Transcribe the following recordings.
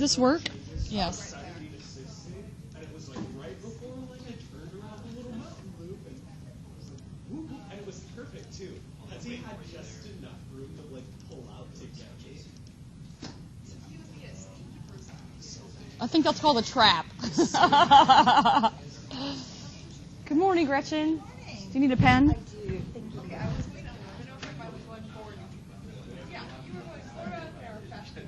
this work? Yes. And it was like right before like I turned around a little loop and it was perfect too. Because he had just enough room to like pull out to get me. I think that's called a trap. Good morning, Gretchen. Do you need a pen? I do. Thank you. Okay, I was waiting. I don't know if I was going forward. Yeah, you were going forward or faster.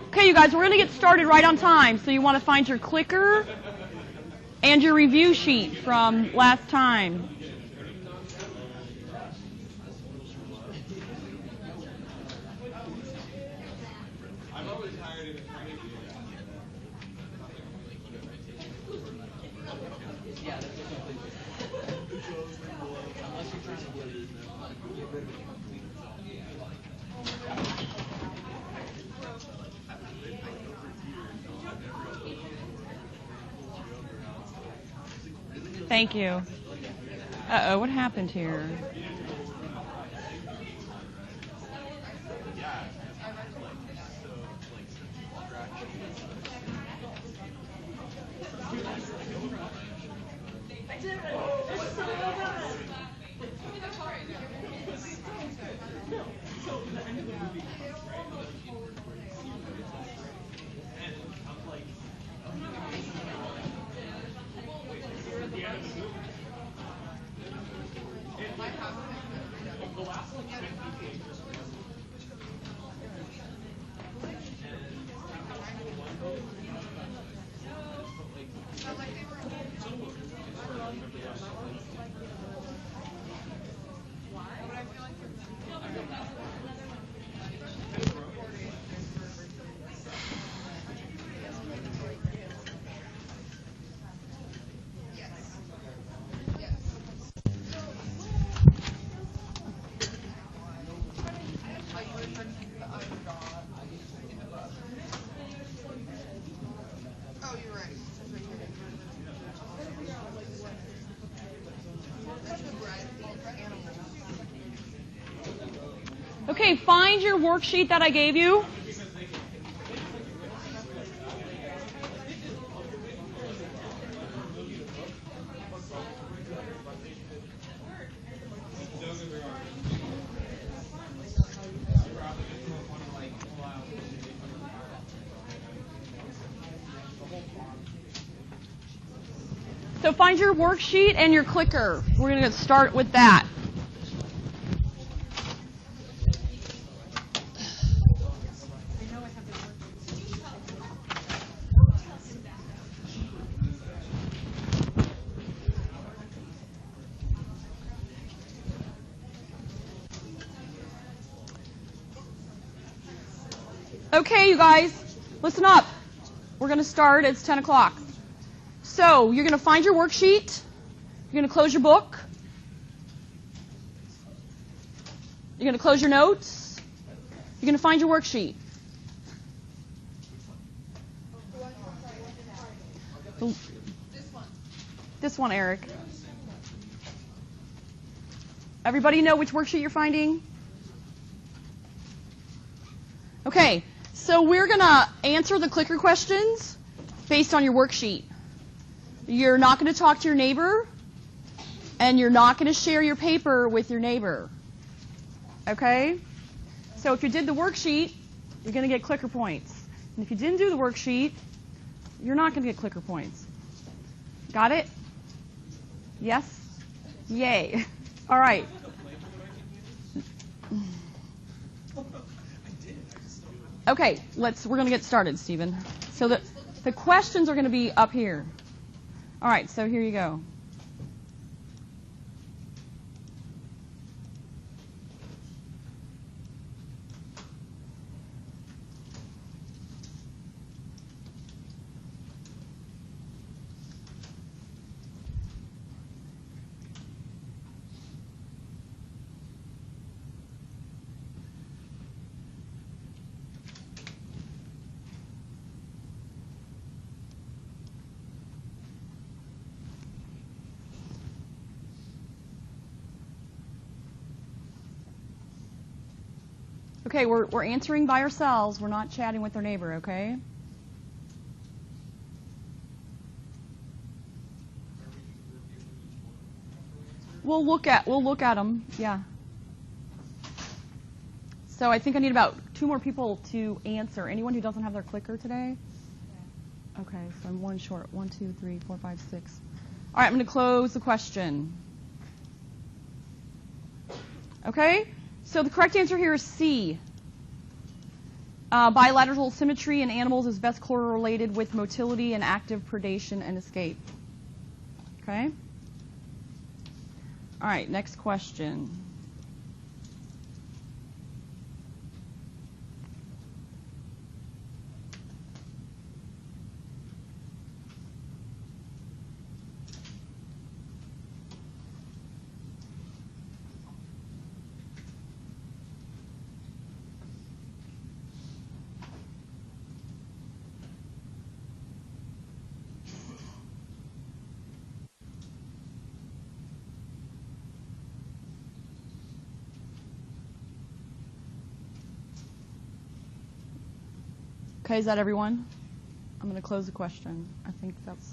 Okay, you guys, we're going to get started right on time. So you want to find your clicker and your review sheet from last time. Thank you. Uh-oh, what happened here? Okay, find your worksheet that I gave you. So find your worksheet and your clicker. We're going to start with that. Okay, you guys, listen up. We're going to start. It's 10 o'clock. So you're going to find your worksheet. You're going to close your book. You're going to close your notes. You're going to find your worksheet. This one, Eric. Everybody know which worksheet you're finding? Okay, so we're going to answer the clicker questions based on your worksheet. You're not going to talk to your neighbor, and you're not going to share your paper with your neighbor. Okay? So if you did the worksheet, you're going to get clicker points. And if you didn't do the worksheet, you're not going to get clicker points. Got it? Yes? Yay. All right. Okay, we're going to get started, Stephen. So the questions are going to be up here. All right, so here you go. Okay, we're answering by ourselves. We're not chatting with our neighbor, okay? We'll look at them, yeah. So I think I need about 2 more people to answer. Anyone who doesn't have their clicker today? Okay, so I'm 1 short. 1, 2, 3, 4, 5, 6. All right, I'm going to close the question. Okay, so the correct answer here is C. Bilateral symmetry in animals is best correlated with motility and active predation and escape. Okay? All right, next question. Okay, is that everyone? I'm going to close the question. I think that's...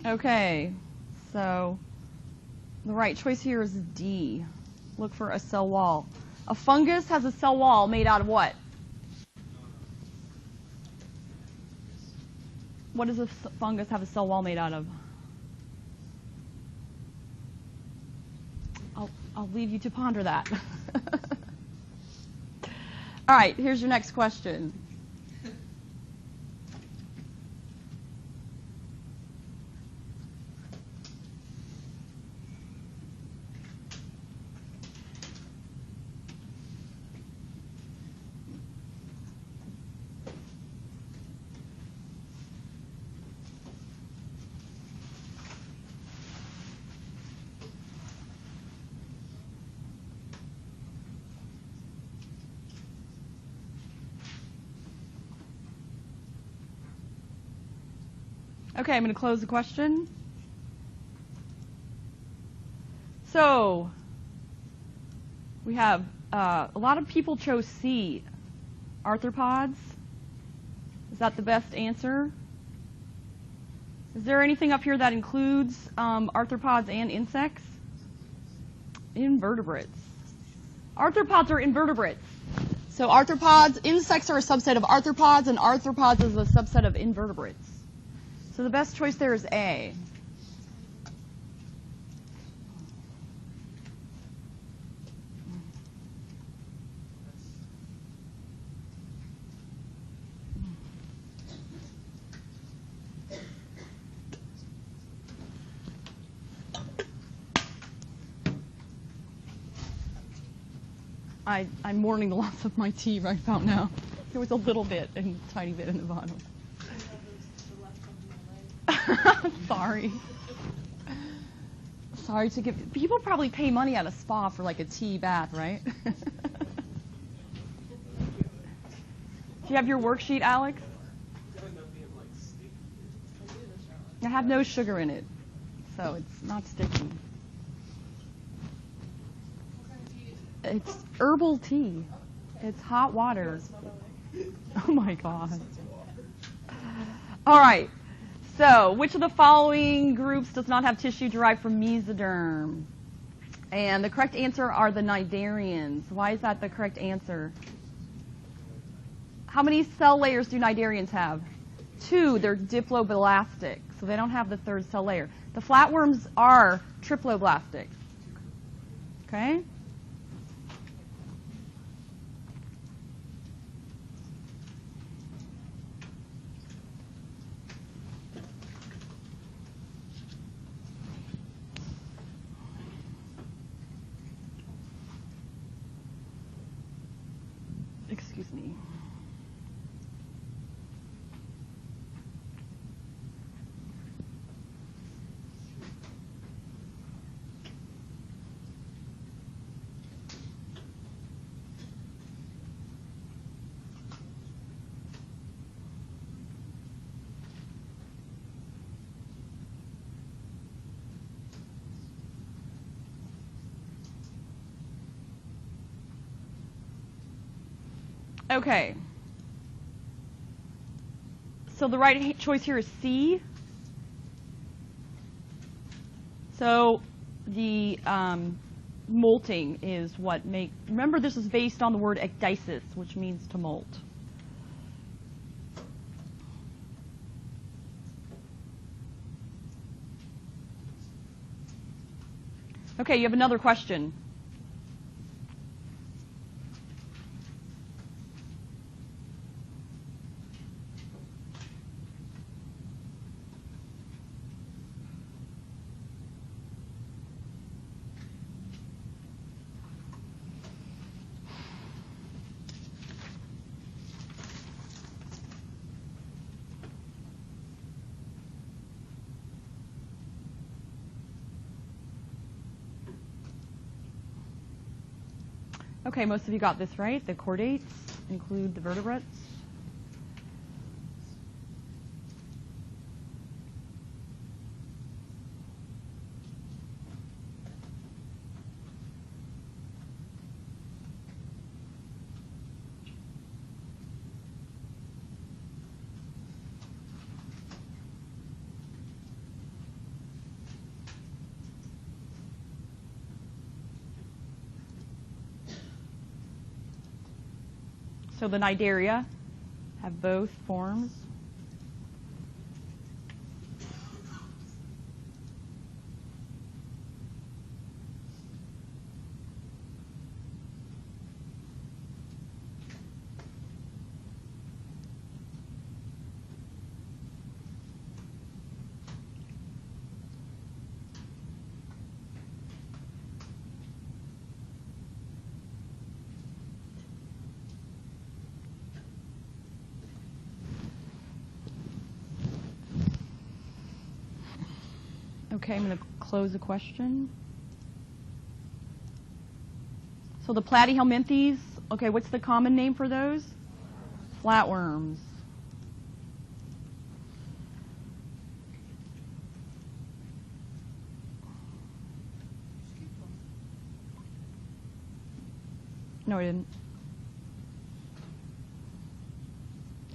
Okay, so the right choice here is D. Look for a cell wall. A fungus has a cell wall made out of what? What does a fungus have a cell wall made out of? I'll leave you to ponder that. All right, here's your next question. Okay, I'm going to close the question. So, we have a lot of people chose C, arthropods. Is that the best answer? Is there anything up here that includes arthropods and insects? Invertebrates. Arthropods are invertebrates. So arthropods, insects are a subset of arthropods, and arthropods is a subset of invertebrates. So the best choice there is A. I'm mourning the loss of my tea right about now. There was a little bit and a tiny bit in the bottom. Sorry. Sorry to give... People probably pay money at a spa for like a tea bath, right? Do you have your worksheet, Alex? I have no sugar in it, so it's not sticky. It's herbal tea. It's hot water. Oh my God. All right. So, which of the following groups does not have tissue derived from mesoderm? And the correct answer are the cnidarians. Why is that the correct answer? How many cell layers do cnidarians have? 2. They're diploblastic, so they don't have the 3rd cell layer. The flatworms are triploblastic. Okay? Excuse me. Okay. So the right choice here is C. So the molting is what remember this is based on the word ecdysis, which means to molt. Okay, you have another question. Okay, most of you got this right. The chordates include the vertebrates. So the Cnidaria have both forms. Okay, I'm going to close the question. So the platyhelminthes, okay, what's the common name for those? Flatworms. No, I didn't.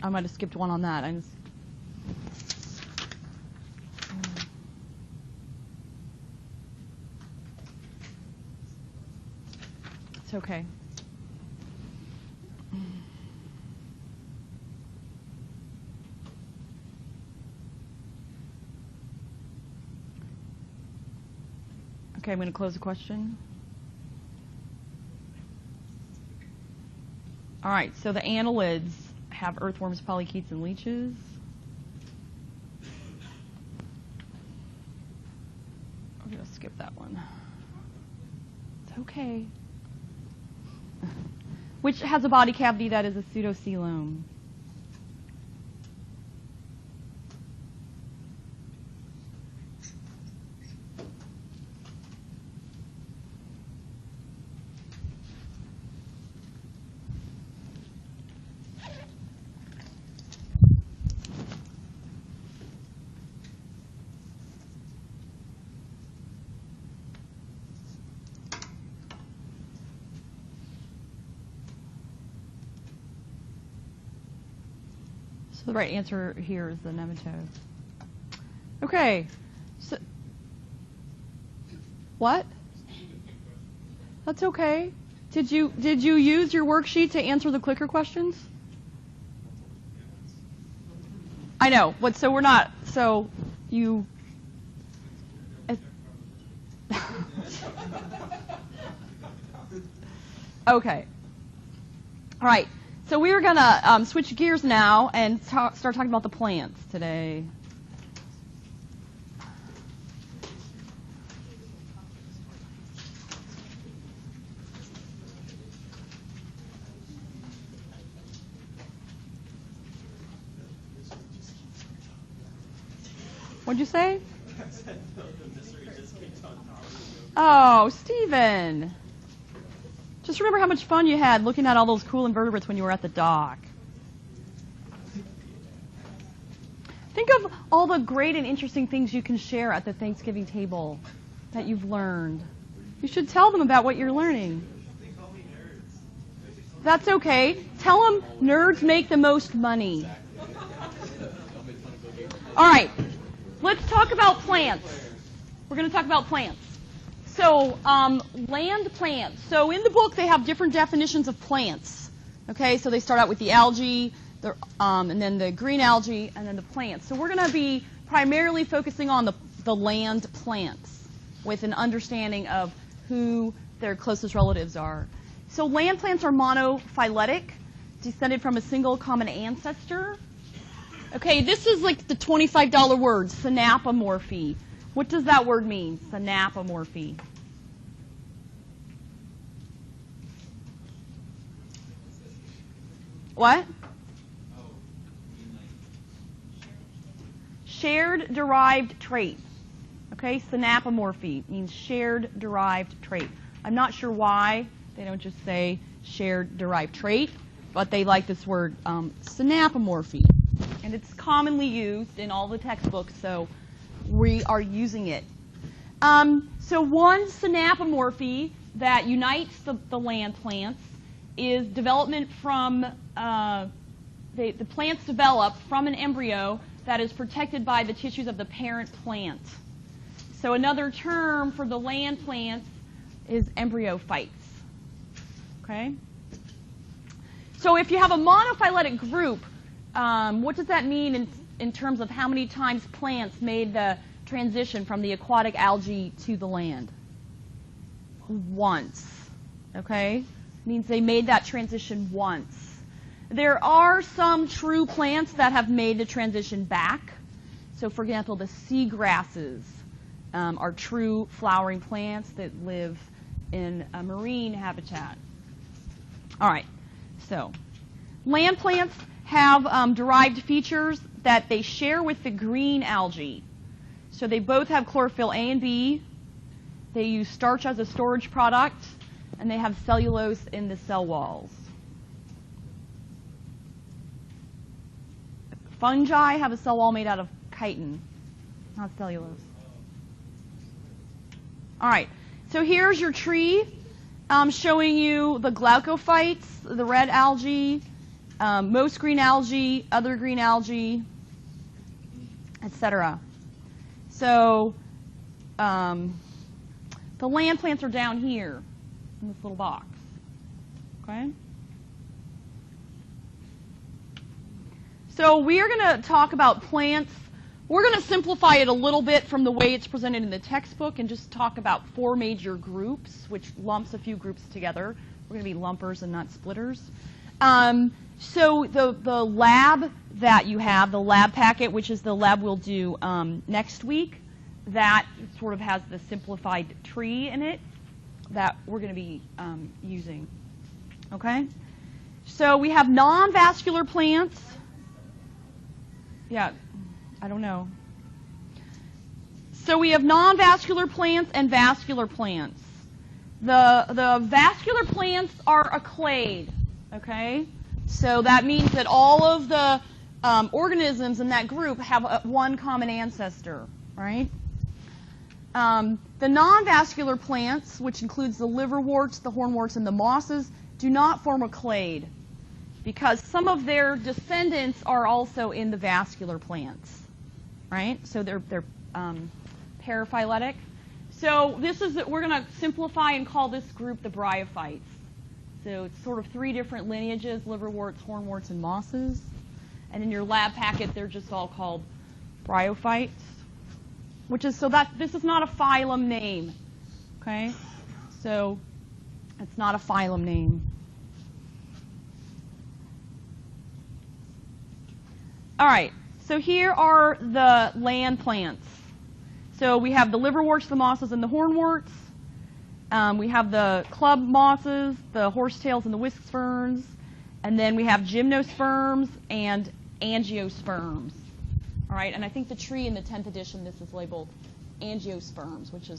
I might have skipped one on that. It's okay. Okay, I'm going to close the question. All right, so the annelids have earthworms, polychaetes, and leeches. I'm going to skip that one. It's okay. Which has a body cavity that is a pseudocoelom. So the right answer here is the nematode. Okay. So, what? That's okay. Did you use your worksheet to answer the clicker questions? I know. But so we're not. So you. Okay. All right. So we're going to switch gears now and start talking about the plants today. What'd you say? Oh, Stephen. Just remember how much fun you had looking at all those cool invertebrates when you were at the dock. Think of all the great and interesting things you can share at the Thanksgiving table that you've learned. You should tell them about what you're learning. That's okay. Tell them nerds make the most money. All right, let's talk about plants. We're going to talk about plants. So, land plants. So in the book, they have different definitions of plants. Okay, so they start out with the algae, and then the green algae, and then the plants. So we're going to be primarily focusing on the land plants with an understanding of who their closest relatives are. So land plants are monophyletic, descended from a single common ancestor. Okay, this is like the $25 word, synapomorphy. What does that word mean, synapomorphy? What? Shared derived trait. Okay, synapomorphy means shared derived trait. I'm not sure why they don't just say shared derived trait, but they like this word synapomorphy. And it's commonly used in all the textbooks, so we are using it. So one synapomorphy that unites the land plants is development from, the plants develop from an embryo that is protected by the tissues of the parent plant. So another term for the land plants is embryophytes. Okay? So if you have a monophyletic group, what does that mean in terms of how many times plants made the transition from the aquatic algae to the land? Once. Okay? Means they made that transition once. There are some true plants that have made the transition back. So for example, the seagrasses are true flowering plants that live in a marine habitat. All right, so land plants have derived features that they share with the green algae. So they both have chlorophyll A and B. They use starch as a storage product, and they have cellulose in the cell walls. Fungi have a cell wall made out of chitin, not cellulose. All right, so here's your tree showing you the glaucophytes, the red algae, most green algae, other green algae, etc. So the land plants are down here in this little box. Okay? So we are going to talk about plants. We're going to simplify it a little bit from the way it's presented in the textbook and just talk about 4 major groups, which lumps a few groups together. We're going to be lumpers and not splitters. So the lab that you have, the lab packet, which is the lab we'll do next week, that sort of has the simplified tree in it that we're going to be using. Okay? So we have non-vascular plants. Yeah, I don't know. So we have non-vascular plants and vascular plants. The vascular plants are a clade, okay? So that means that all of the organisms in that group have one common ancestor, right? The non-vascular plants, which includes the liverworts, the hornworts, and the mosses, do not form a clade because some of their descendants are also in the vascular plants, right? So they're paraphyletic. So this is we're going to simplify and call this group the bryophytes. So it's sort of 3 different lineages: liverworts, hornworts, and mosses. And in your lab packet, they're just all called bryophytes. Which is so that this is not a phylum name, okay? So it's not a phylum name. All right. So here are the land plants. So we have the liverworts, the mosses, and the hornworts. We have the club mosses, the horsetails, and the whisk ferns. And then we have gymnosperms and angiosperms. All right, and I think the tree in the 10th edition, this is labeled angiosperms, which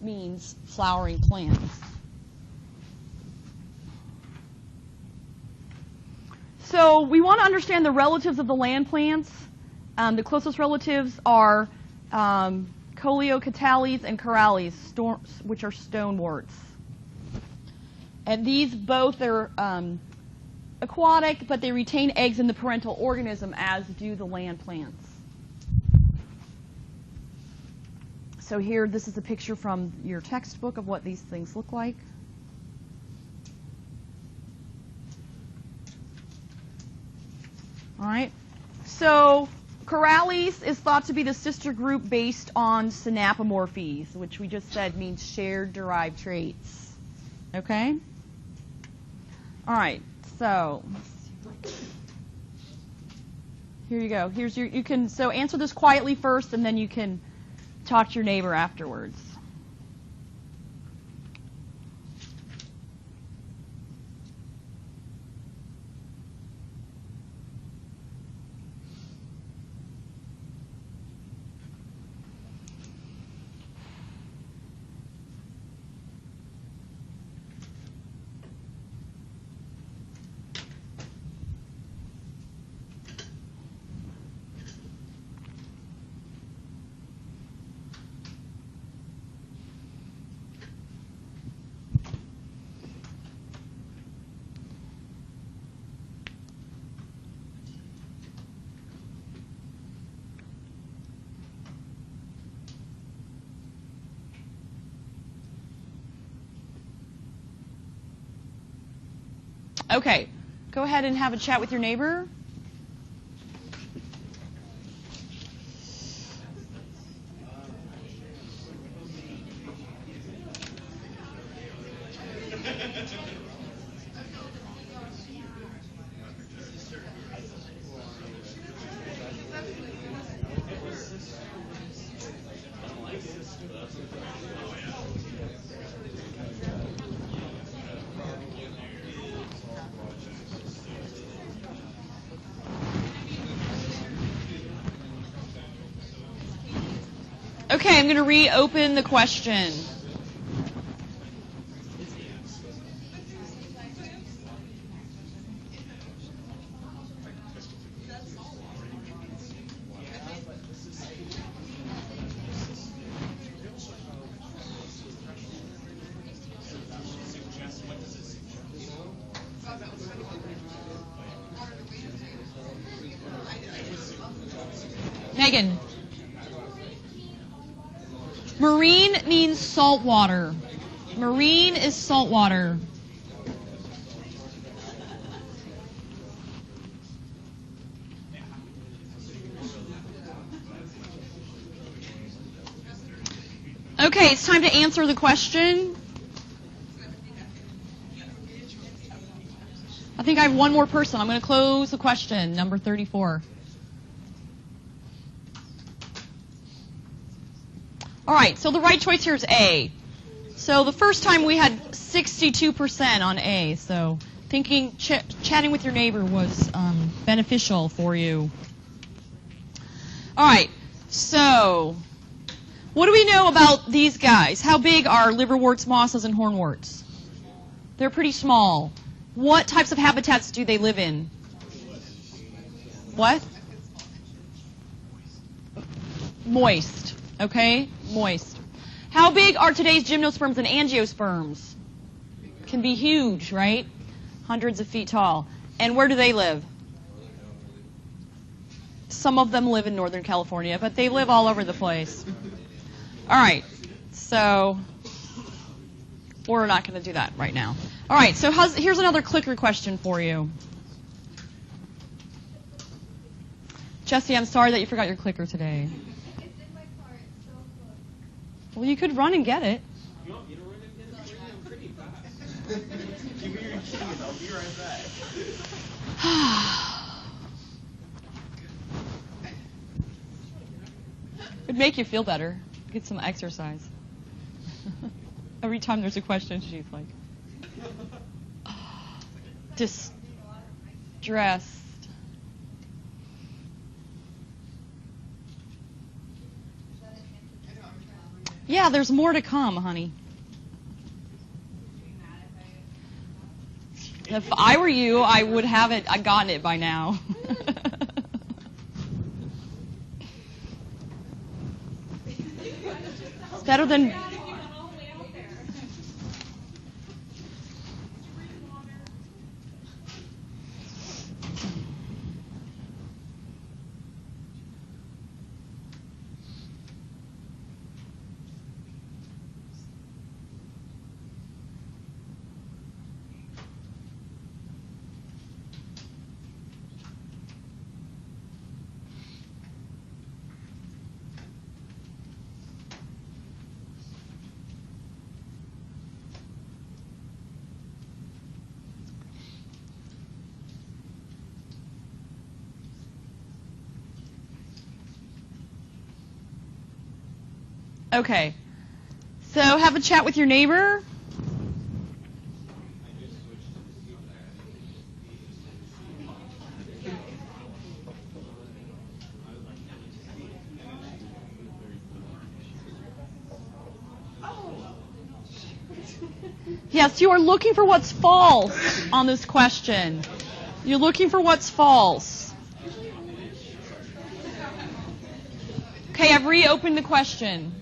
means flowering plants. So we want to understand the relatives of the land plants. The closest relatives are Coleocatales and Corales, which are stoneworts. And these both are aquatic, but they retain eggs in the parental organism, as do the land plants. So here, this is a picture from your textbook of what these things look like. All right. So Corales is thought to be the sister group based on synapomorphies, which we just said means shared derived traits. Okay? All right. So here you go. Here's your, you can, so answer this quietly first, and then you can talk to your neighbor afterwards. Okay, go ahead and have a chat with your neighbor. Okay, I'm going to reopen the question. Megan. Marine means salt water. Marine is salt water. Okay, it's time to answer the question. I think I have one more person. I'm going to close the question, number 34. All right, so the right choice here is A. So the first time we had 62% on A, so thinking chatting with your neighbor was beneficial for you. All right, so what do we know about these guys? How big are liverworts, mosses, and hornworts? They're pretty small. What types of habitats do they live in? What? Moist. Okay, moist. How big are today's gymnosperms and angiosperms? Can be huge, right? Hundreds of feet tall. And where do they live? Some of them live in Northern California, but they live all over the place. All right, so we're not going to do that right now. All right, so here's another clicker question for you. Jesse, I'm sorry that you forgot your clicker today. Well, you could run and get it. You want me to run and get it? I'm pretty fast. Give me your keys. I'll be right back. It'd make you feel better. Get some exercise. Every time there's a question, she's like, distressed. Yeah, there's more to come, honey. If I were you, I would have it. I'd gotten it by now. It's better than. Okay. So have a chat with your neighbor. Yes, you are looking for what's false on this question. You're looking for what's false. Okay, I've reopened the question.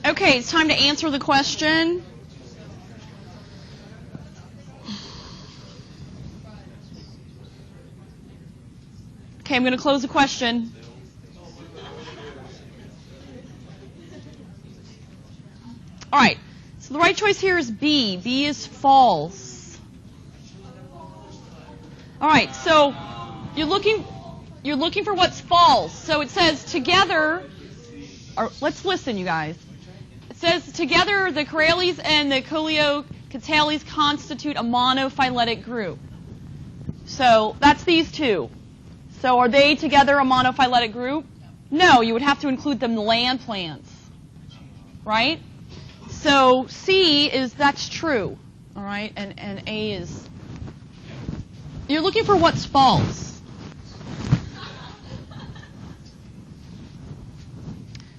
Okay, it's time to answer the question. Okay, I'm going to close the question. All right, so the right choice here is B. B is false. All right, so you're looking for what's false. So it says together, or let's listen, you guys. It says together the Corales and the Coleocatales constitute a monophyletic group. So that's these two. So are they together a monophyletic group? No, you would have to include them in the land plants, right? So C is, that's true, all right? And A is, you're looking for what's false.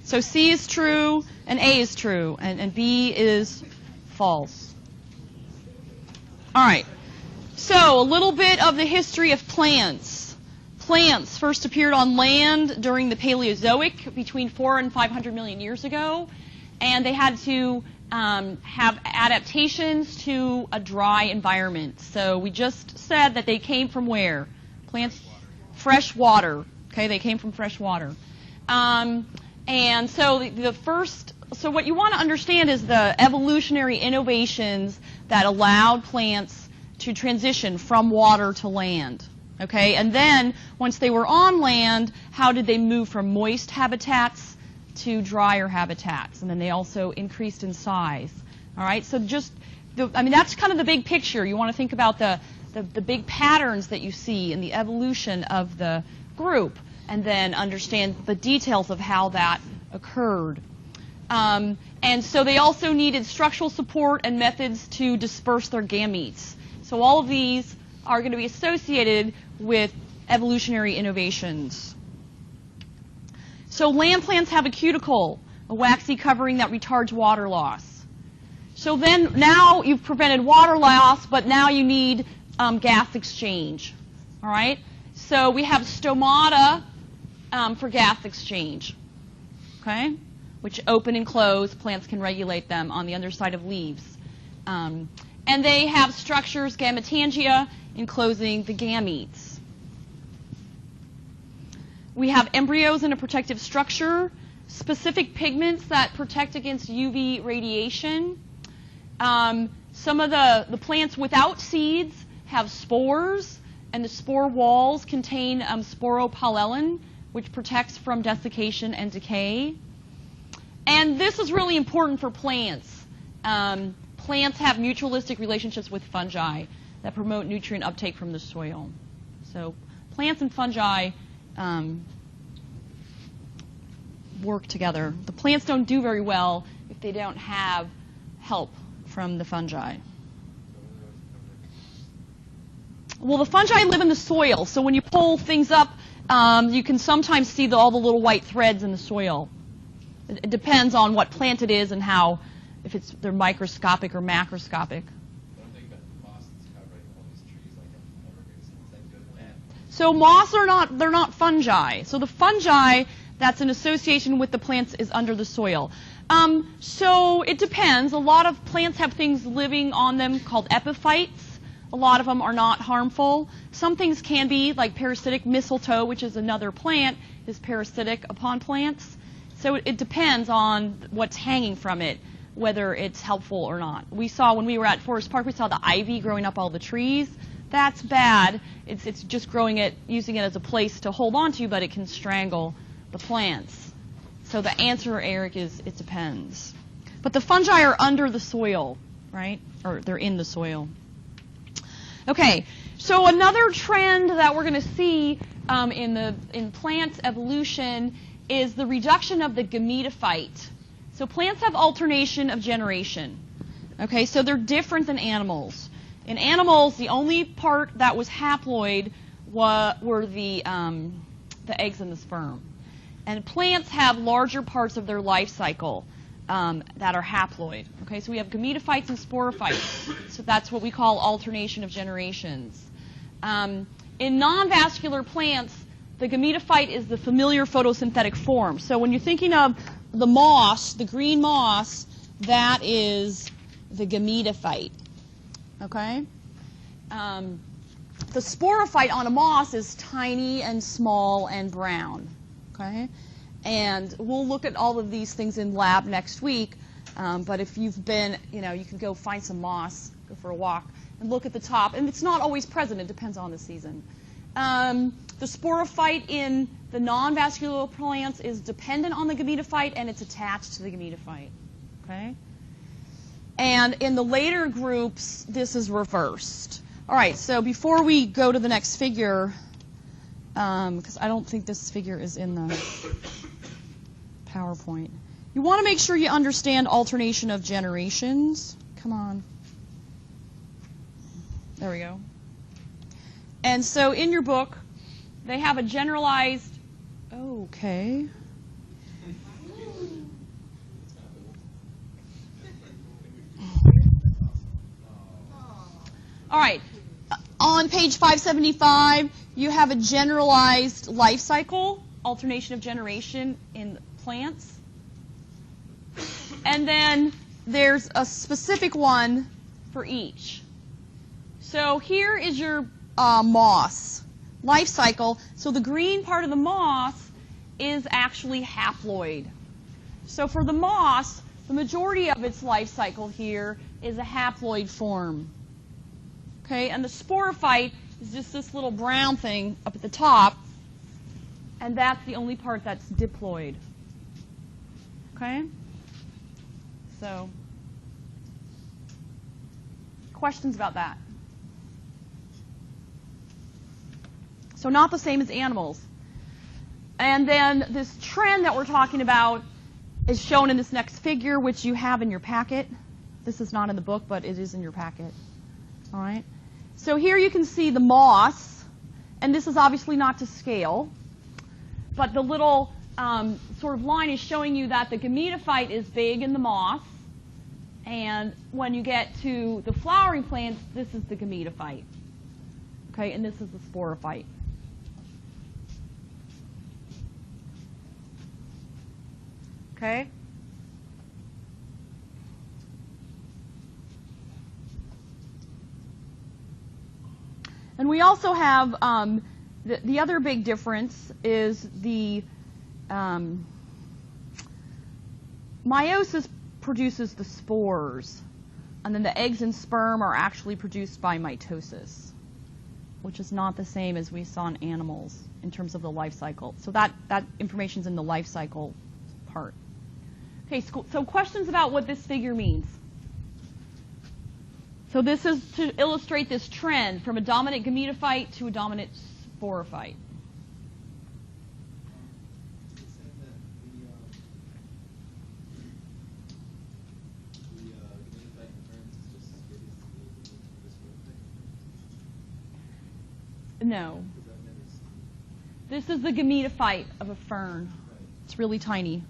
So C is true, and A is true, and B is false. All right, so a little bit of the history of plants. Plants first appeared on land during the Paleozoic, between 400 and 500 million years ago, and they had to have adaptations to a dry environment. So we just said that they came from where? Plants, fresh water. Okay, they came from fresh water. And so so what you want to understand is the evolutionary innovations that allowed plants to transition from water to land. Okay, and then once they were on land, how did they move from moist habitats to drier habitats? And then they also increased in size. All right, so that's kind of the big picture. You want to think about the big patterns that you see in the evolution of the group, and then understand the details of how that occurred. And so they also needed structural support and methods to disperse their gametes. So all of these are going to be associated with evolutionary innovations. So land plants have a cuticle, a waxy covering that retards water loss. So then now you've prevented water loss, but now you need gas exchange. All right? So we have stomata for gas exchange, okay, which open and close. Plants can regulate them on the underside of leaves. And they have structures, gametangia, enclosing the gametes. We have embryos in a protective structure, specific pigments that protect against UV radiation. Some of the plants without seeds have spores, and the spore walls contain sporopollen, which protects from desiccation and decay. And this is really important for plants. Plants have mutualistic relationships with fungi that promote nutrient uptake from the soil. So plants and fungi work together. The plants don't do very well if they don't have help from the fungi. Well, the fungi live in the soil, so when you pull things up, you can sometimes see all the little white threads in the soil. It depends on what plant it is and how, if they're microscopic or macroscopic. So moss they're not fungi. So the fungi that's in association with the plants is under the soil. So it depends. A lot of plants have things living on them called epiphytes. A lot of them are not harmful. Some things can be, like parasitic mistletoe, which is another plant, is parasitic upon plants. So it depends on what's hanging from it, whether it's helpful or not. We saw when we were at Forest Park, we saw the ivy growing up all the trees. That's bad. It's just growing it, using it as a place to hold on to, but it can strangle the plants. So the answer, Eric, is it depends. But the fungi are under the soil, right? Or they're in the soil. Okay, so another trend that we're going to see in plant evolution is the reduction of the gametophyte. So plants have alternation of generation. Okay, so they're different than animals. In animals, the only part that was haploid were the eggs and the sperm. And plants have larger parts of their life cycle that are haploid. Okay, so we have gametophytes and sporophytes. So that's what we call alternation of generations. In non-vascular plants, the gametophyte is the familiar photosynthetic form. So when you're thinking of the moss, the green moss, that is the gametophyte. Okay? The sporophyte on a moss is tiny and small and brown. Okay? And we'll look at all of these things in lab next week. But if you've been, you can go find some moss, go for a walk, and look at the top. And it's not always present. It depends on the season. The sporophyte in the non-vascular plants is dependent on the gametophyte, and it's attached to the gametophyte. Okay? And in the later groups, this is reversed. All right, so before we go to the next figure, because I don't think this figure is in the PowerPoint, you want to make sure you understand alternation of generations. Come on. There we go. And so in your book, they have a generalized, okay. All right, on page 575, you have a generalized life cycle, alternation of generation in plants. And then there's a specific one for each. So here is your moss life cycle. So the green part of the moss is actually haploid. So for the moss, the majority of its life cycle here is a haploid form. Okay, and the sporophyte is just this little brown thing up at the top, and that's the only part that's diploid. Okay? So, questions about that? So not the same as animals. And then this trend that we're talking about is shown in this next figure, which you have in your packet. This is not in the book, but it is in your packet. All right? So here you can see the moss, and this is obviously not to scale, but the little sort of line is showing you that the gametophyte is big in the moss, and when you get to the flowering plants, this is the gametophyte. Okay, and this is the sporophyte. Okay? And we also have the other big difference is the meiosis produces the spores, and then the eggs and sperm are actually produced by mitosis, which is not the same as we saw in animals in terms of the life cycle. So that information is in the life cycle part. Okay, so questions about what this figure means. So this is to illustrate this trend from a dominant gametophyte to a dominant sporophyte. No. This is the gametophyte of a fern. It's really tiny.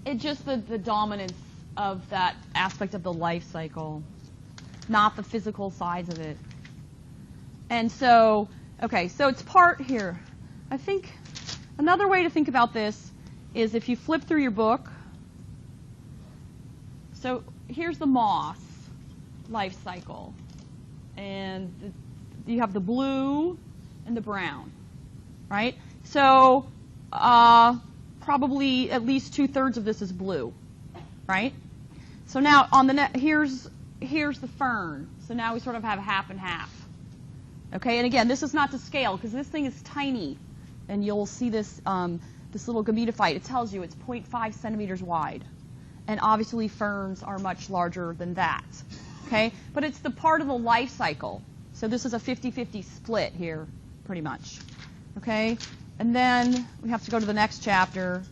It's just the dominance of that aspect of the life cycle, not the physical size of it. And so, okay, so it's part here. I think another way to think about this is if you flip through your book. So here's the moss life cycle. And you have the blue and the brown, right? So probably at least 2/3 of this is blue, right? So now on the here's the fern. So now we sort of have half and half. Okay, and again, this is not to scale because this thing is tiny, and you'll see this this little gametophyte. It tells you it's 0.5 centimeters wide, and obviously ferns are much larger than that. Okay, but it's the part of the life cycle. So this is a 50-50 split here, pretty much. Okay, and then we have to go to the next chapter.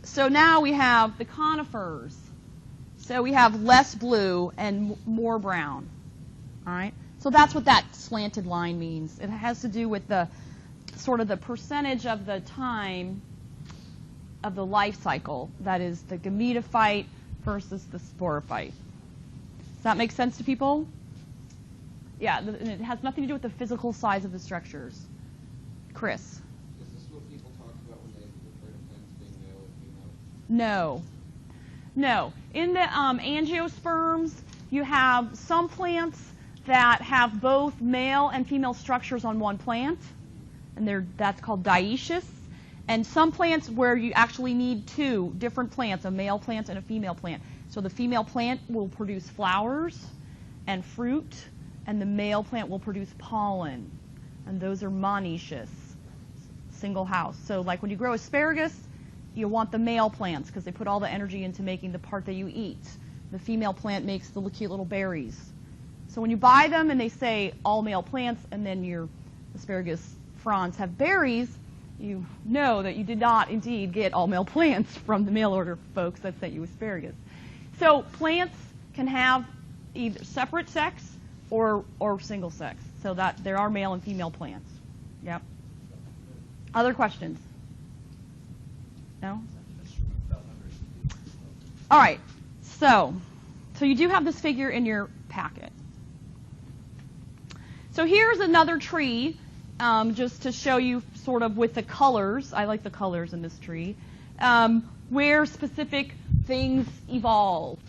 So now we have the conifers. So we have less blue and more brown. All right. So that's what that slanted line means. It has to do with the sort of the percentage of the time of the life cycle. That is the gametophyte versus the sporophyte. Does that make sense to people? Yeah, and it has nothing to do with the physical size of the structures. Chris? Is this what people talk about when they refer to plants being male and female? No. No. In the angiosperms, you have some plants that have both male and female structures on one plant, and that's called dioecious. And some plants where you actually need two different plants, a male plant and a female plant. So the female plant will produce flowers and fruit, and the male plant will produce pollen. And those are monoecious, single house. So like when you grow asparagus, you want the male plants because they put all the energy into making the part that you eat. The female plant makes the cute little berries. So when you buy them and they say all male plants and then your asparagus fronds have berries, you know that you did not indeed get all male plants from the mail order folks that sent you asparagus. So plants can have either separate sex or single sex. So that there are male and female plants. Yep. Other questions? No? All right. So you do have this figure in your packet. So here's another tree, just to show you sort of with the colors. I like the colors in this tree, where specific things evolved.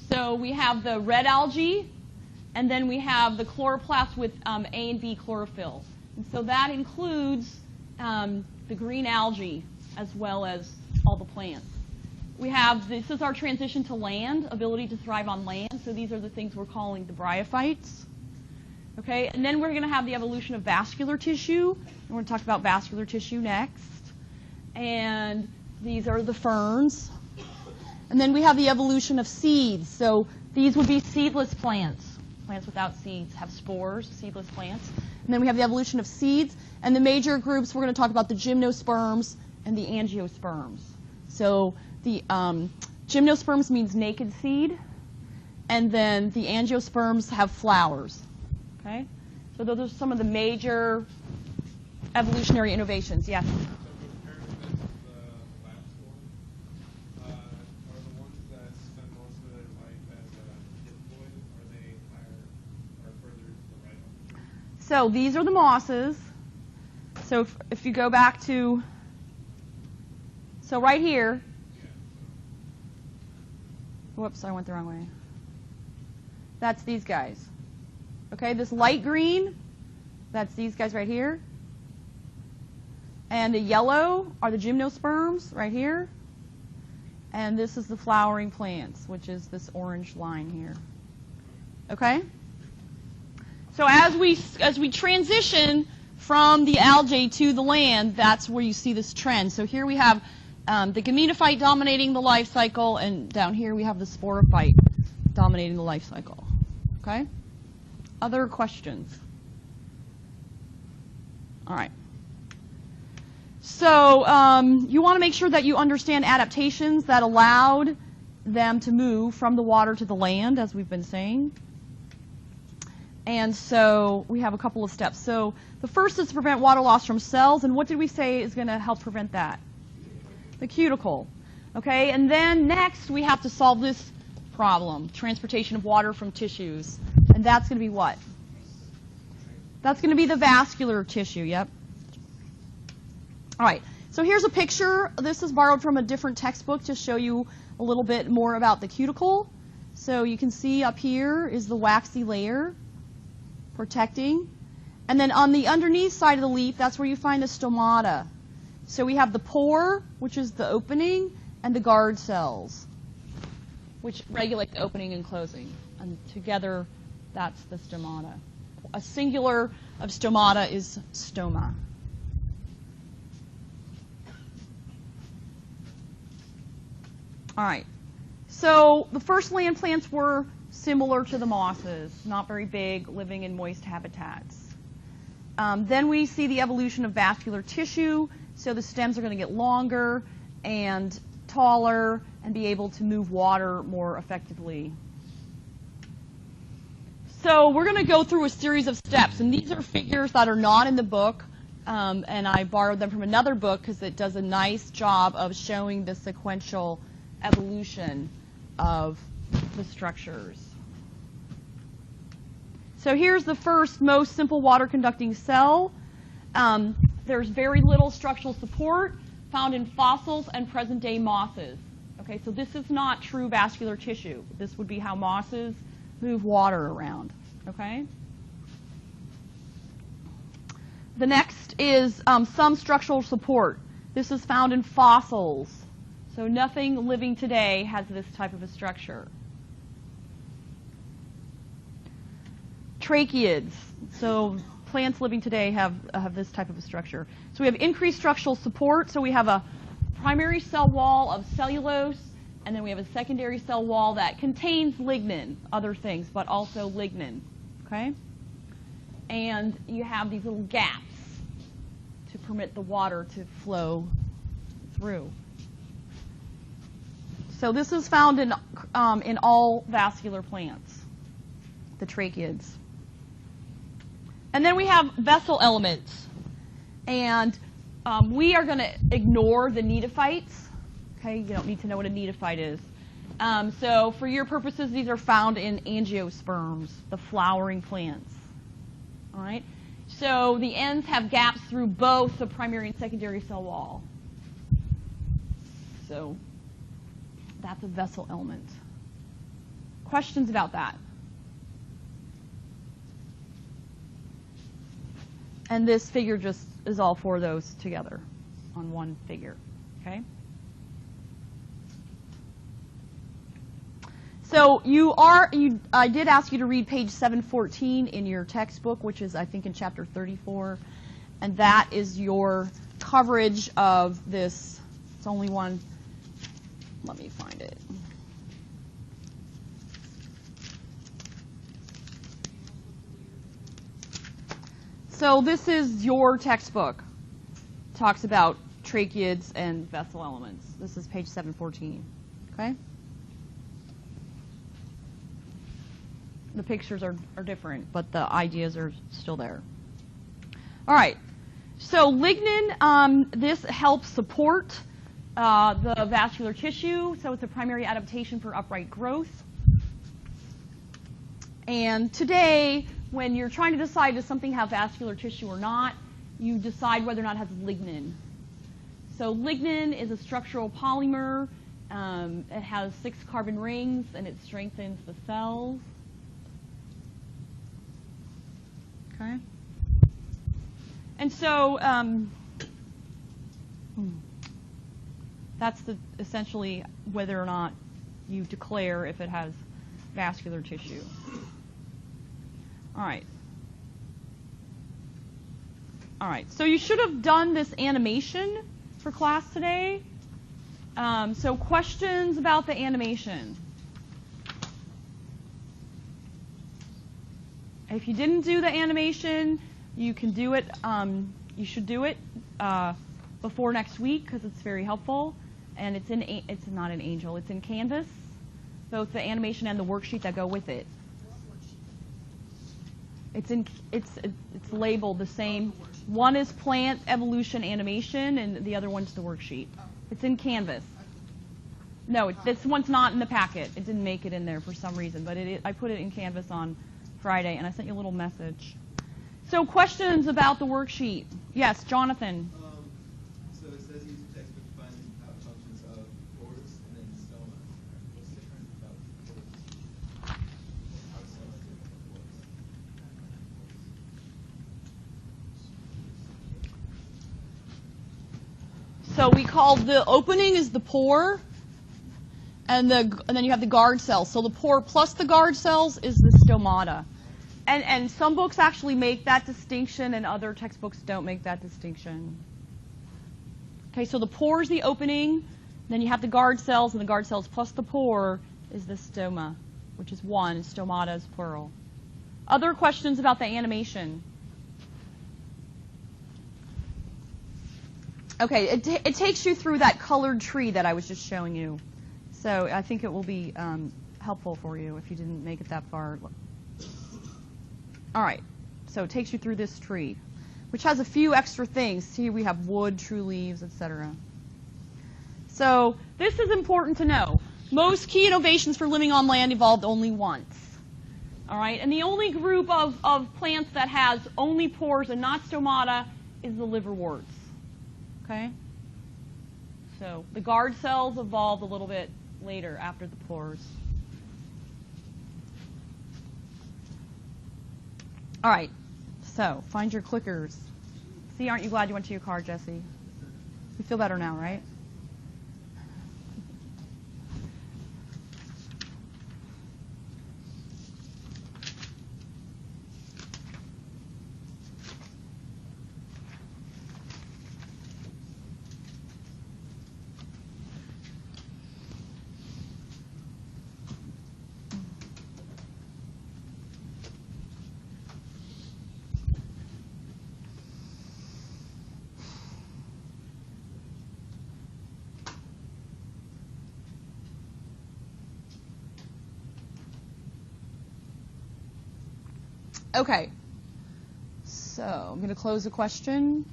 So we have the red algae, and then we have the chloroplasts with A and B chlorophyll. And so that includes the green algae as well as all the plants. We have, this is our transition to land, ability to thrive on land. So these are the things we're calling the bryophytes. Okay, and then we're going to have the evolution of vascular tissue. And we're going to talk about vascular tissue next. And these are the ferns. And then we have the evolution of seeds. So these would be seedless plants. Plants without seeds have spores, seedless plants. And then we have the evolution of seeds. And the major groups, we're going to talk about the gymnosperms and the angiosperms. So the gymnosperms means naked seed. And then the angiosperms have flowers. Okay? So those are some of the major evolutionary innovations. Yes? So compared to the last one, are the ones that spend most of their life as diploid, are they higher or further to the right on the tree? So these are the mosses. So if you go back to, so right here, whoops, I went the wrong way. That's these guys. Okay, this light green, that's these guys right here. And the yellow are the gymnosperms right here. And this is the flowering plants, which is this orange line here. Okay? So as we transition from the algae to the land, that's where you see this trend. So here we have the gametophyte dominating the life cycle, and down here we have the sporophyte dominating the life cycle. Okay? Other questions? All right. So you want to make sure that you understand adaptations that allowed them to move from the water to the land, as we've been saying. And so we have a couple of steps. So the first is to prevent water loss from cells. And what did we say is going to help prevent that? The cuticle. Okay, and then next we have to solve this problem, transportation of water from tissues. And that's going to be what? That's going to be the vascular tissue, yep. All right, so here's a picture. This is borrowed from a different textbook to show you a little bit more about the cuticle. So you can see up here is the waxy layer protecting. And then on the underneath side of the leaf, that's where you find the stomata. So we have the pore, which is the opening, and the guard cells, which regulate the opening and closing. And together, that's the stomata. A singular of stomata is stoma. All right. So the first land plants were similar to the mosses, not very big, living in moist habitats. Then we see the evolution of vascular tissue. So the stems are going to get longer and taller and be able to move water more effectively. So we're going to go through a series of steps, and these are figures that are not in the book, and I borrowed them from another book because it does a nice job of showing the sequential evolution of the structures. So here's the first most simple water-conducting cell. There's very little structural support found in fossils and present-day mosses. Okay, so this is not true vascular tissue. This would be how mosses move water around. Okay. The next is some structural support. This is found in fossils. So nothing living today has this type of a structure. Tracheids. So plants living today have this type of a structure. So we have increased structural support. So we have a primary cell wall of cellulose, and then we have a secondary cell wall that contains lignin, other things, but also lignin. Okay? And you have these little gaps to permit the water to flow through. So this is found in all vascular plants, the tracheids. And then we have vessel elements. And we are going to ignore the neophytes. Okay, you don't need to know what a neophyte is. So for your purposes, these are found in angiosperms, the flowering plants. All right? So the ends have gaps through both the primary and secondary cell wall. So that's a vessel element. Questions about that? And this figure just is all four of those together on one figure. Okay? So I did ask you to read page 714 in your textbook, which is, I think, in chapter 34. And that is your coverage of this. It's only one. Let me find it. So this is your textbook. It talks about tracheids and vessel elements. This is page 714. Okay? The pictures are different, but the ideas are still there. All right. So lignin, this helps support the vascular tissue, so it's a primary adaptation for upright growth. And today, when you're trying to decide does something have vascular tissue or not, you decide whether or not it has lignin. So lignin is a structural polymer. It has 6 carbon rings, and it strengthens the cells. Okay. And so that's essentially whether or not you declare if it has vascular tissue. All right. All right. So you should have done this animation for class today. So questions about the animation? If you didn't do the animation, you can do it. You should do it before next week because it's very helpful. And it's not in Angel. It's in Canvas, both the animation and the worksheet that go with it. It's labeled the same. One is plant evolution animation, and the other one's the worksheet. It's in Canvas. No, this one's not in the packet. It didn't make it in there for some reason, but I put it in Canvas on Friday, and I sent you a little message. So questions about the worksheet? Yes, Jonathan. So it says use your textbook to find out functions of pores and then stoma. What's the difference about pores? How is stoma different from pores? So we call the opening is the pore, and then you have the guard cells. So the pore plus the guard cells is the stomata. And some books actually make that distinction, and other textbooks don't make that distinction. Okay, so the pore is the opening, then you have the guard cells, and the guard cells plus the pore is the stoma, which is one, and stomata is plural. Other questions about the animation? Okay, it takes you through that colored tree that I was just showing you. So I think it will be helpful for you if you didn't make it that far. All right, so it takes you through this tree, which has a few extra things. See, we have wood, true leaves, etc. So this is important to know. Most key innovations for living on land evolved only once. All right, and the only group of plants that has only pores and not stomata is the liverworts. Okay? So the guard cells evolved a little bit later after the pores. All right, so find your clickers. See, aren't you glad you went to your car, Jesse? You feel better now, right? Okay, so I'm going to close the question.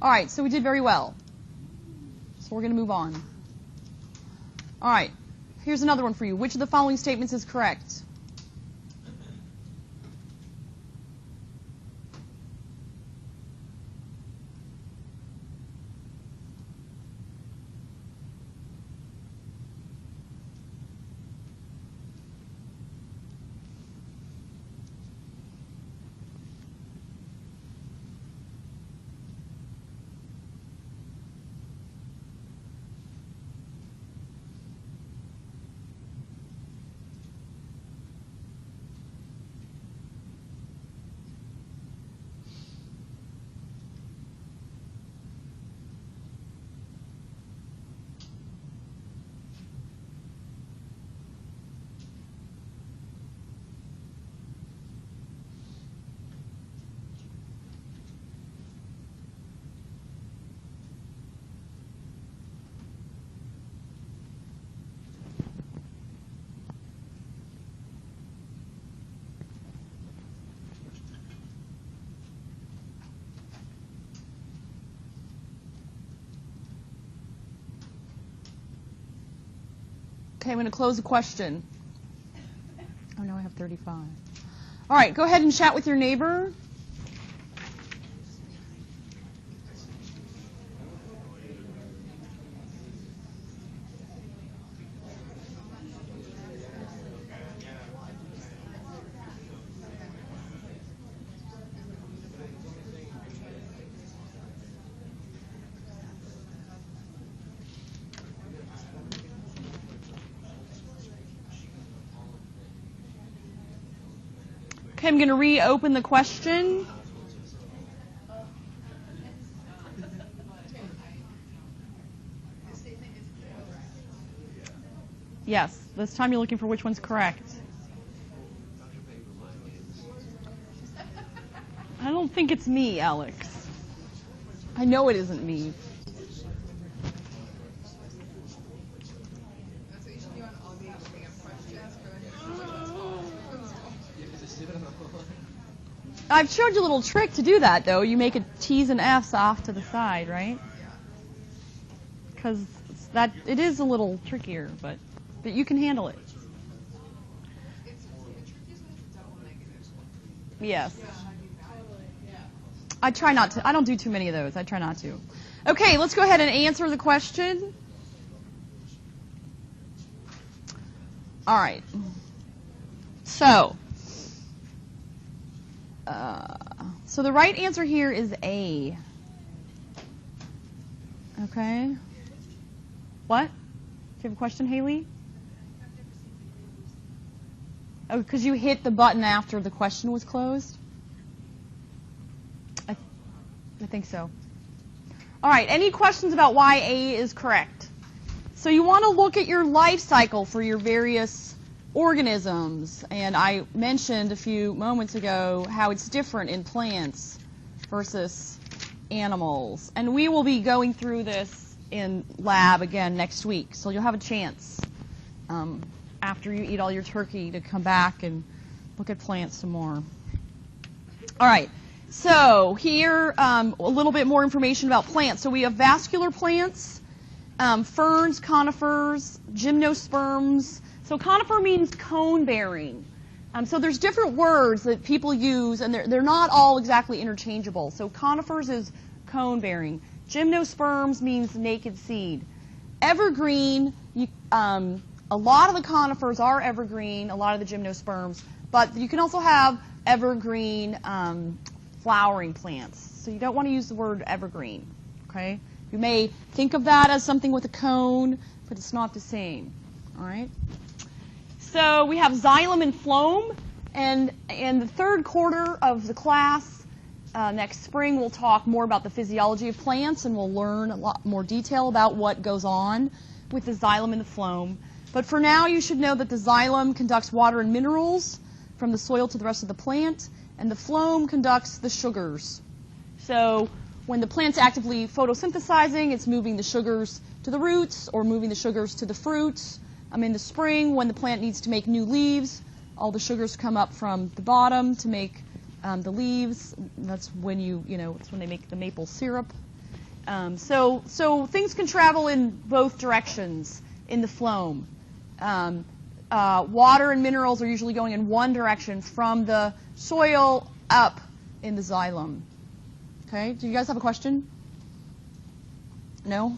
All right, so we did very well. So we're going to move on. All right, here's another one for you. Which of the following statements is correct? Okay, I'm going to close the question. Oh, no, I have 35. All right, go ahead and chat with your neighbor. Okay, I'm going to reopen the question. Yes, this time you're looking for which one's correct. I don't think it's me, Alex. I know it isn't me. That's what you should do on all the exam questions for I've showed you a little trick to do that, though. You make a T's and F's off to the side, right? Because it is a little trickier, but you can handle it. It's the trickiest one is double negative. Yes. I try not to. I don't do too many of those. I try not to. Okay, let's go ahead and answer the question. All right. So the right answer here is A. Okay. What? Do you have a question, Haley? Oh, because you hit the button after the question was closed? I think so. All right, any questions about why A is correct? So you want to look at your life cycle for your various organisms. And I mentioned a few moments ago how it's different in plants versus animals. And we will be going through this in lab again next week. So you'll have a chance after you eat all your turkey to come back and look at plants some more. All right. So here, a little bit more information about plants. So we have vascular plants, ferns, conifers, gymnosperms. So conifer means cone-bearing. So there's different words that people use, and they're not all exactly interchangeable. So conifers is cone-bearing. Gymnosperms means naked seed. Evergreen, a lot of the conifers are evergreen, a lot of the gymnosperms, but you can also have evergreen flowering plants. So you don't want to use the word evergreen, okay? You may think of that as something with a cone, but it's not the same, all right? So we have xylem and phloem, and in the third quarter of the class next spring, we'll talk more about the physiology of plants, and we'll learn a lot more detail about what goes on with the xylem and the phloem. But for now, you should know that the xylem conducts water and minerals from the soil to the rest of the plant, and the phloem conducts the sugars. So when the plant's actively photosynthesizing, it's moving the sugars to the roots or moving the sugars to the fruits. In the spring, when the plant needs to make new leaves, all the sugars come up from the bottom to make the leaves. That's when it's when they make the maple syrup. So things can travel in both directions in the phloem. Water and minerals are usually going in one direction from the soil up in the xylem. Okay, do you guys have a question? No?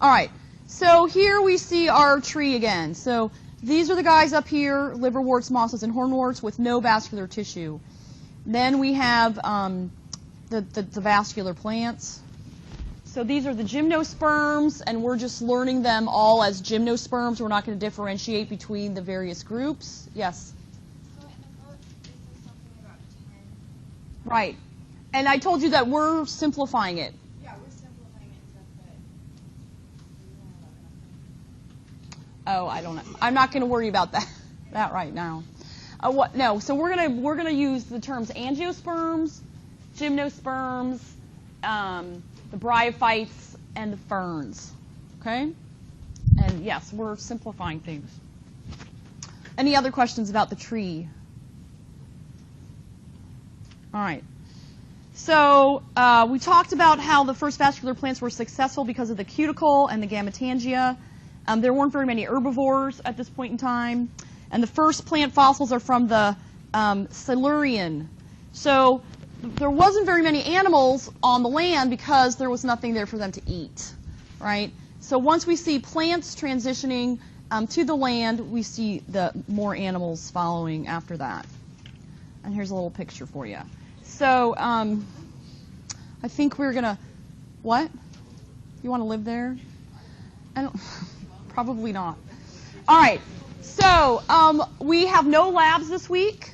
All right, so here we see our tree again. So these are the guys up here, liverworts, mosses, and hornworts with no vascular tissue. Then we have the vascular plants. So these are the gymnosperms, and we're just learning them all as gymnosperms. We're not going to differentiate between the various groups. Yes? So in the book, it says something about 10. Right. And I told you that we're simplifying it. Yeah, we're simplifying it except that we Oh, I don't know. I'm not going to worry about that right now. No, so we're gonna use the terms angiosperms, gymnosperms, the bryophytes, and the ferns. Okay? And yes, we're simplifying things. Any other questions about the tree? All right. So we talked about how the first vascular plants were successful because of the cuticle and the gametangia. There weren't very many herbivores at this point in time. And the first plant fossils are from the Silurian. So there wasn't very many animals on the land because there was nothing there for them to eat, right? So once we see plants transitioning to the land, we see the more animals following after that. And here's a little picture for you. So I think we're going to, what? You want to live there? Probably not. All right. So we have no labs this week,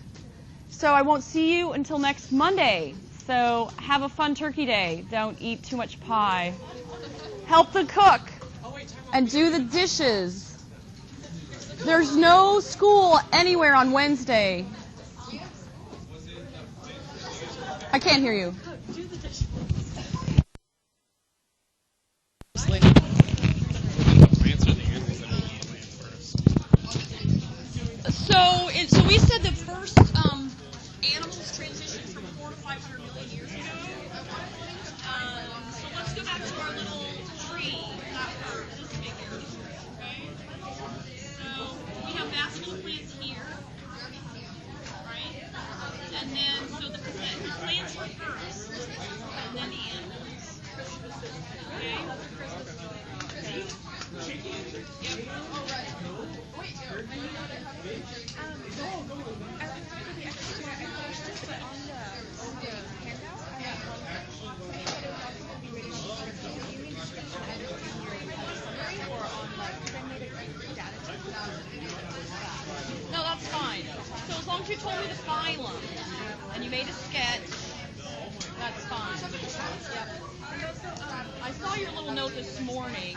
so I won't see you until next Monday. So have a fun turkey day. Don't eat too much pie. Help the cook and do the dishes. There's no school anywhere on Wednesday. I can't hear you. So we said the first animals transitioned from 400 to 500 million years ago. So let's go back to our little tree, not this figure. Okay? So we have vascular plants here, right? No, that's fine. So as long as you told me the phylum and you made a sketch, that's fine. Yep. I saw your little note this morning,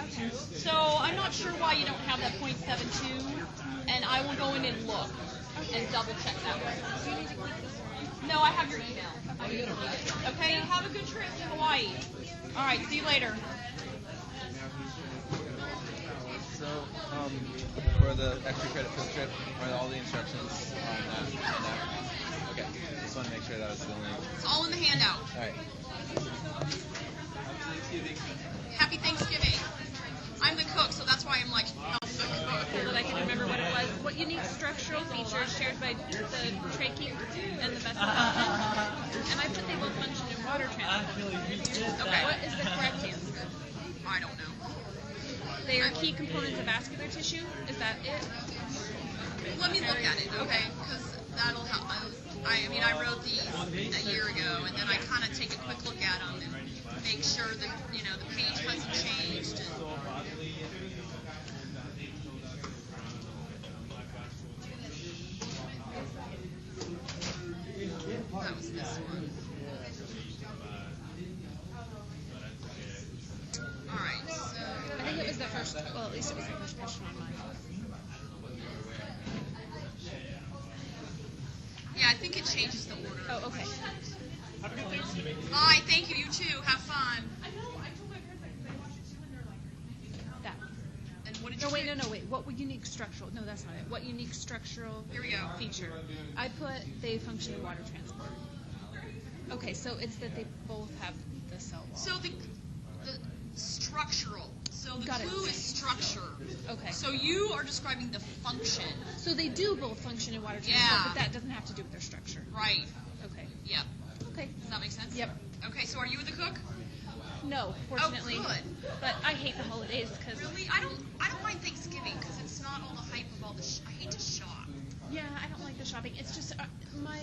so I'm not sure why you don't have that .72, and I will go in and look and double check that one. No, I have your email. Okay, have a good trip to Hawaii. All right, see you later. So, for the extra credit field trip, are all the instructions on that? Okay, just want to make sure that was the only. It's all in the handout. All right. Happy Thanksgiving. I'm the cook, so that's why I'm like, help the cook. So that I can remember what it was. What unique structural features shared by the trachea and the vessel function? And I put they both function in water transport. Okay. What is the correct answer? I don't know. They are key components of vascular tissue. Is that it? Let me look at it, okay? Because that'll help. I mean, I wrote these a year ago, and then I kind of take a quick look at them and make sure that, you know, the page hasn't changed. That was this one. All right, so... I think it was the first. Well, at least it was the first question on mine. Yeah, I think it changes the order. Oh, okay. Bye, thank you, you too. Have fun. That. And what did you No, wait, do? no, wait. What unique structural? No, that's not it. What unique structural Here we go. feature? I put they function in water transport. Okay, so it's that they both have the cell wall. So the structural. So the Got it. clue is structure. Okay. So you are describing the function. So they do both function in water transport, Yeah. but that doesn't have to do with their structure. Right. Okay. Yep. Okay. Does that make sense? Yep. Okay, so are you the cook? No, fortunately. Oh, good. But I hate the holidays because. Really? I don't mind Thanksgiving because it's not all the hype of all the I hate to shop. Yeah, I don't like the shopping. It's just my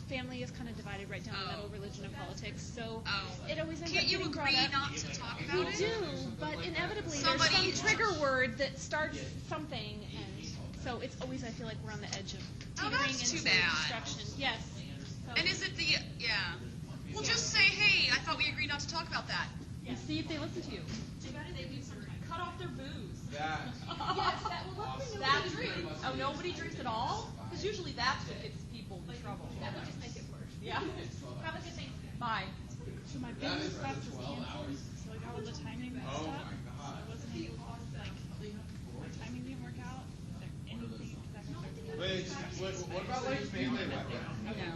family is kind of divided right down the middle, religion and politics. So it always ends Can't up you getting brought agree up. not to talk about We it? do, but inevitably Somebody- there's some trigger word that starts something, and so it's always I feel like we're on the edge of Oh, teetering that's into too bad. destruction. Yes. So, And is it the Well, just say, hey, I thought we agreed not to talk about that. And see if they listen to you. Too bad they do sometimes. Cut off their booze. Yeah. yes, that will luckily That's true. Oh, nobody drinks at all? Because usually that's what gets people in trouble. that would just make it worse. Yeah. Have a good thing. Bye. So my business class was canceled, so like all the timing messed up. So I wasn't able to, like, my timing didn't work out. Anything that What about like melee weapon? No.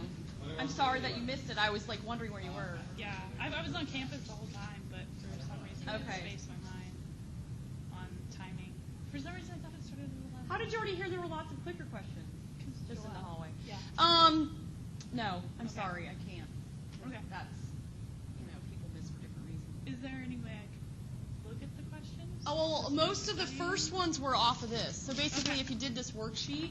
I'm sorry that you missed it. I was like wondering where you were. Yeah, I was on campus the whole time, but for some reason I Okay. spaced my mind on timing. For some reason I thought it started at 11. How did you already hear there were lots of clicker questions? Just in the hallway. Yeah. No, I'm sorry, I can't. Okay. That's, people miss for different reasons. Is there any way I could look at the questions? Oh, well, most of the first ones were off of this. So basically, Okay. if you did this worksheet,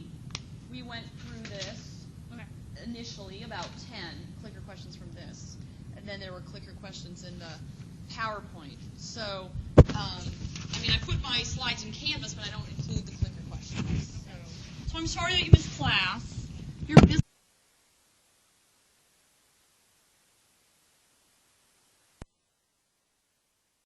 we went through this Okay. initially, about 10 clicker questions from this. And then there were clicker questions in the PowerPoint. So, I put my slides in Canvas, but I don't include the clicker questions. So I'm sorry that you missed class. Your business